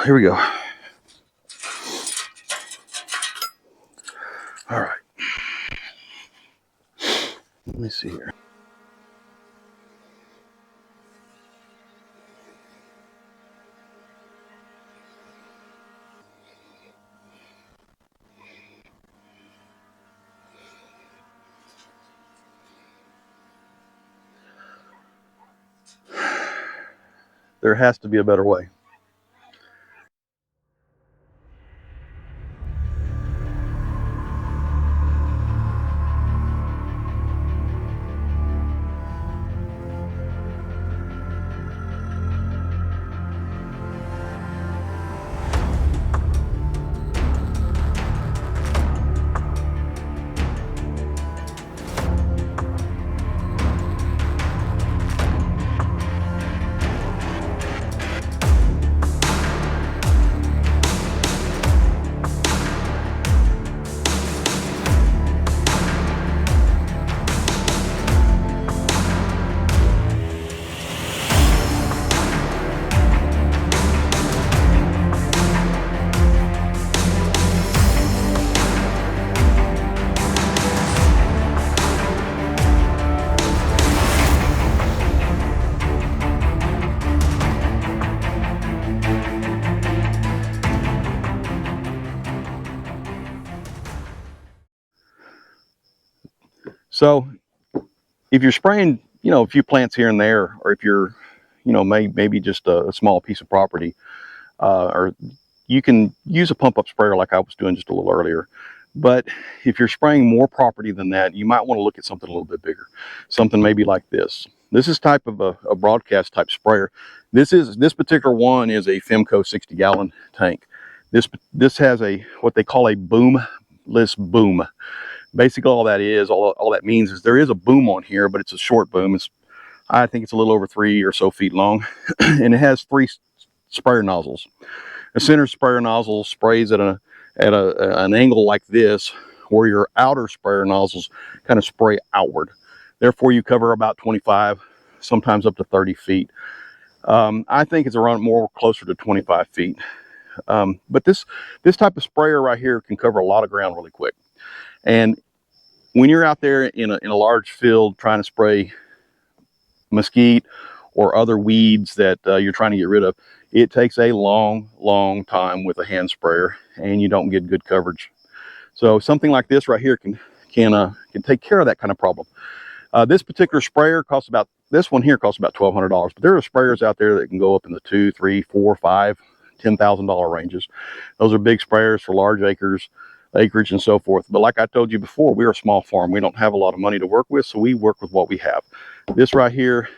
here we go. All right. Let me see here. There has to be a better way. So if you're spraying, a few plants here and there, or if you're, maybe just a small piece of property, or you can use a pump up sprayer like I was doing just a little earlier. But if you're spraying more property than that, you might want to look at something a little bit bigger, something maybe like this. This is type of a broadcast type sprayer. This particular one is a Fimco 60-gallon tank. This has what they call a boomless boom. Basically, all that means is there is a boom on here, but it's a short boom. I think it's a little over 3 or so feet long, and it has 3 sprayer nozzles. The center sprayer nozzle sprays at an angle like this, where your outer sprayer nozzles kind of spray outward. Therefore, you cover about 25, sometimes up to 30 feet. I think it's around more closer to 25 feet. But this type of sprayer right here can cover a lot of ground really quick. And when you're out there in a large field trying to spray mesquite or other weeds that you're trying to get rid of, it takes a long time with a hand sprayer, and you don't get good coverage. So something like this right here can take care of that kind of problem. This particular sprayer this one here costs about $1,200, but there are sprayers out there that can go up in the $2,000, $3,000, $4,000, $5,000, $10,000 ranges. Those are big sprayers for large acreage and so forth. But like I told you before, we're a small farm. We don't have a lot of money to work with, so we work with what we have. This right here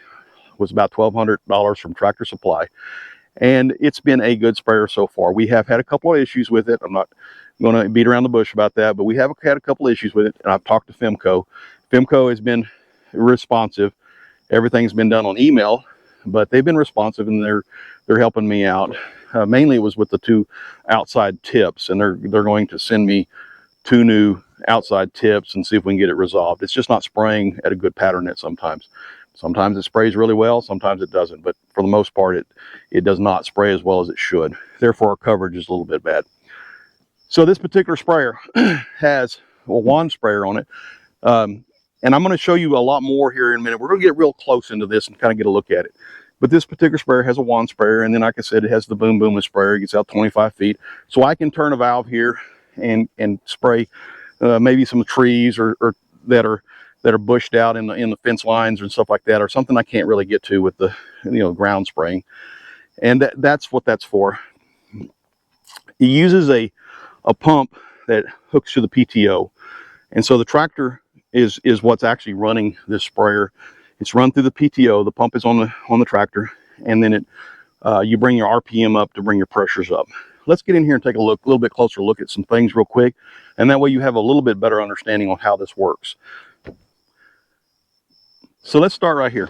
was about $1,200 from Tractor Supply, and it's been a good sprayer so far. We have had a couple of issues with it. I'm not going to beat around the bush about that, but we have had a couple of issues with it, and I've talked to Fimco. Fimco has been responsive. Everything's been done on email, but they've been responsive, and they're helping me out. Mainly it was with the 2 outside tips, and they're going to send me 2 new outside tips and see if we can get it resolved. It's just not spraying at a good pattern net sometimes. Sometimes it sprays really well, sometimes it doesn't, but for the most part it does not spray as well as it should. Therefore, our coverage is a little bit bad. So this particular sprayer has a wand sprayer on it, and I'm going to show you a lot more here in a minute. We're going to get real close into this and kind of get a look at it. But this particular sprayer has a wand sprayer, and then like I said, it has the Boomless Sprayer. It gets out 25 feet. So I can turn a valve here and spray maybe some trees or that are bushed out in the fence lines and stuff like that, or something I can't really get to with the ground spraying. And that's what that's for. It uses a pump that hooks to the PTO, and so the tractor is what's actually running this sprayer. It's run through the PTO. The pump is on the tractor, and then you bring your RPM up to bring your pressures up. Let's get in here and take a little bit closer look at some things real quick, and that way you have a little bit better understanding on how this works. So let's start right here.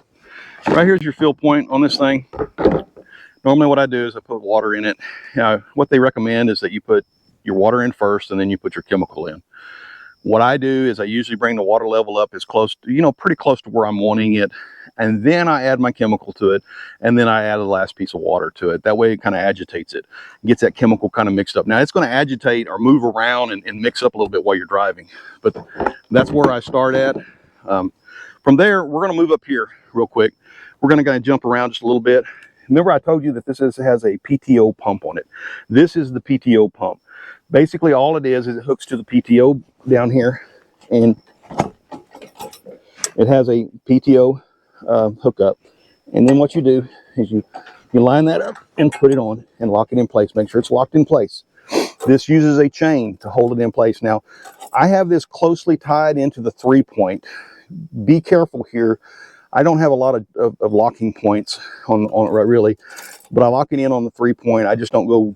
Right here's your fill point on this thing. Normally what I do is I put water in it. What they recommend is that you put your water in first, and then you put your chemical in. What I do is I usually bring the water level up as close to, pretty close to where I'm wanting it and then I add my chemical to it, and then I add the last piece of water to it. That way it kind of agitates it, gets that chemical kind of mixed up. Now it's going to agitate or move around and mix up a little bit while you're driving, but that's where I start at. From there, we're going to move up here real quick. We're going to kind of jump around just a little bit. Remember I told you that this has a PTO pump on it. This is the PTO pump. Basically all it is it hooks to the PTO down here, and it has a PTO hookup. And then what you do is you line that up and put it on and lock it in place. Make sure it's locked in place. This uses a chain to hold it in place. Now, I have this closely tied into the 3-point. Be careful here. I don't have a lot of locking points on it really, but I lock it in on the 3-point. I just don't go,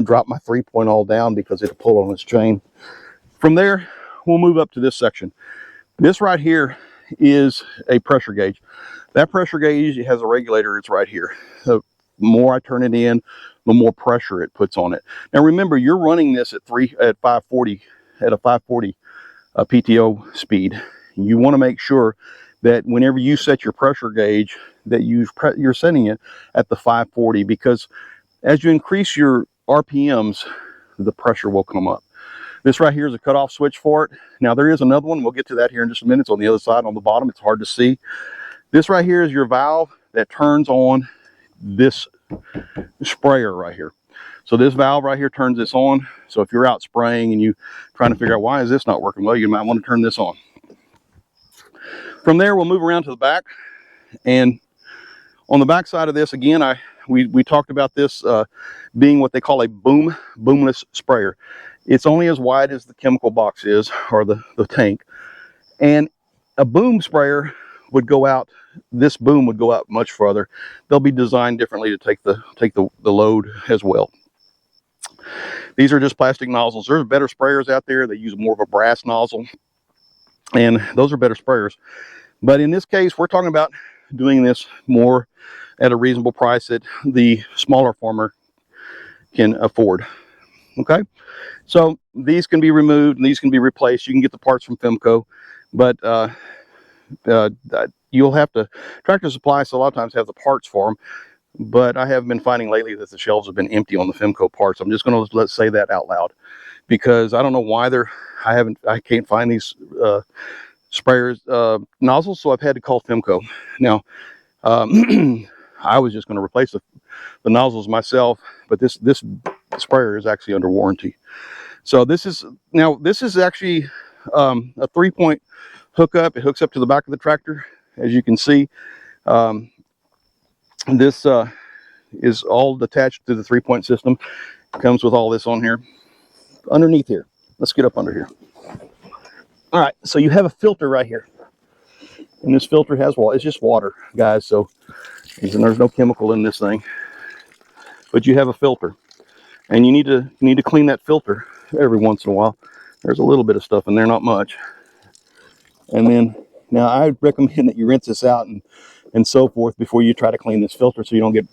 drop my 3-point all down because it'll pull on this chain. From there, we'll move up to this section. This right here is a pressure gauge. That pressure gauge has a regulator. It's right here. The more I turn it in, the more pressure it puts on it. Now remember, you're running this at 540 PTO speed. You want to make sure that whenever you set your pressure gauge, that you're setting it at the 540, because as you increase your RPMs, the pressure will come up. This right here is a cutoff switch for it. Now there is another one. We'll get to that here in just a minute. It's on the other side on the bottom. It's hard to see. This right here is your valve that turns on this sprayer right here. So this valve right here turns this on. So if you're out spraying and you're trying to figure out why is this not working well, you might want to turn this on. From there, we'll move around to the back, and on the back side of this, again, we talked about this being what they call a boomless sprayer. It's only as wide as the chemical box is, or the tank, and a boom sprayer would go out. This boom would go out much further. They'll be designed differently to take the load as well. These are just plastic nozzles. There's better sprayers out there. They use more of a brass nozzle, and those are better sprayers. But in this case, we're talking about doing this more at a reasonable price that the smaller farmer can afford. Okay, so these can be removed and these can be replaced. You can get the parts from Fimco, but you'll have to, Tractor Supply, so a lot of times have the parts for them, but I have been finding lately that the shelves have been empty on the Fimco parts. I'm just going to say that out loud, because I don't know why I can't find these sprayers nozzles, so I've had to call Fimco. Now I was just going to replace the nozzles myself, but this sprayer is actually under warranty. So this is actually a 3-point hookup. It hooks up to the back of the tractor, as you can see. This is all attached to the 3-point system. It comes with all this on here. Underneath here, let's get up under here. All right, so you have a filter right here, and this filter has water. It's just water, guys. So there's no chemical in this thing, but you have a filter, and you need to clean that filter every once in a while. There's a little bit of stuff in there, not much. And then now I recommend that you rinse this out and so forth before you try to clean this filter, so you don't get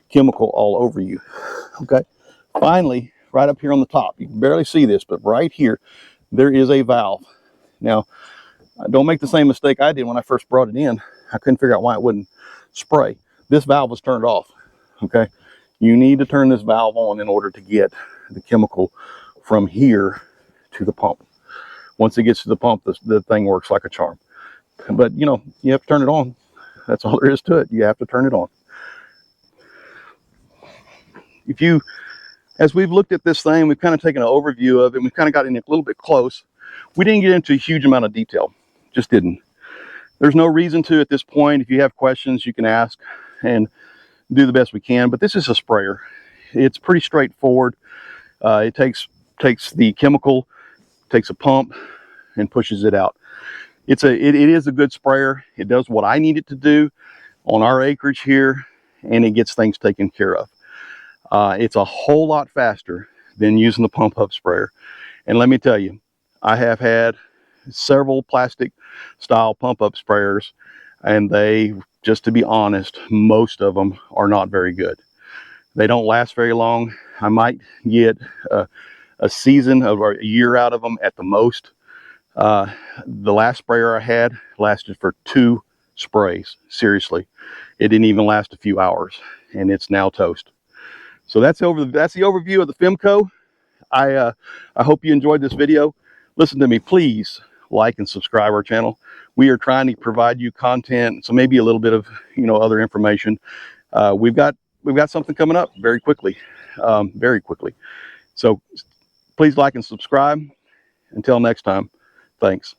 chemical all over you. Okay. Finally, right up here on the top, you can barely see this, but right here there is a valve. Now, don't make the same mistake I did when I first brought it in. I couldn't figure out why it wouldn't spray. This valve was turned off. Okay, you need to turn this valve on in order to get the chemical from here to the pump. Once it gets to the pump, the thing works like a charm. But you have to turn it on. That's all there is to it. You have to turn it on. As we've looked at this thing, we've kind of taken an overview of it. We've kind of gotten a little bit close. We didn't get into a huge amount of detail. Just didn't. There's no reason to at this point. If you have questions, you can ask and do the best we can. But this is a sprayer. It's pretty straightforward. It takes the chemical, takes a pump, and pushes it out. It is a good sprayer. It does what I need it to do on our acreage here, and it gets things taken care of. It's a whole lot faster than using the pump up sprayer. And let me tell you, I have had several plastic style pump up sprayers, and they, just to be honest, most of them are not very good. They don't last very long. I might get a season or a year out of them at the most. The last sprayer I had lasted for 2 sprays. Seriously, it didn't even last a few hours, and it's now toast. So that's the overview of the Fimco. I hope you enjoyed this video. Listen to me, please like and subscribe our channel. We are trying to provide you content, so maybe a little bit of other information. We've got something coming up very quickly, very quickly. So please like and subscribe. Until next time, thanks.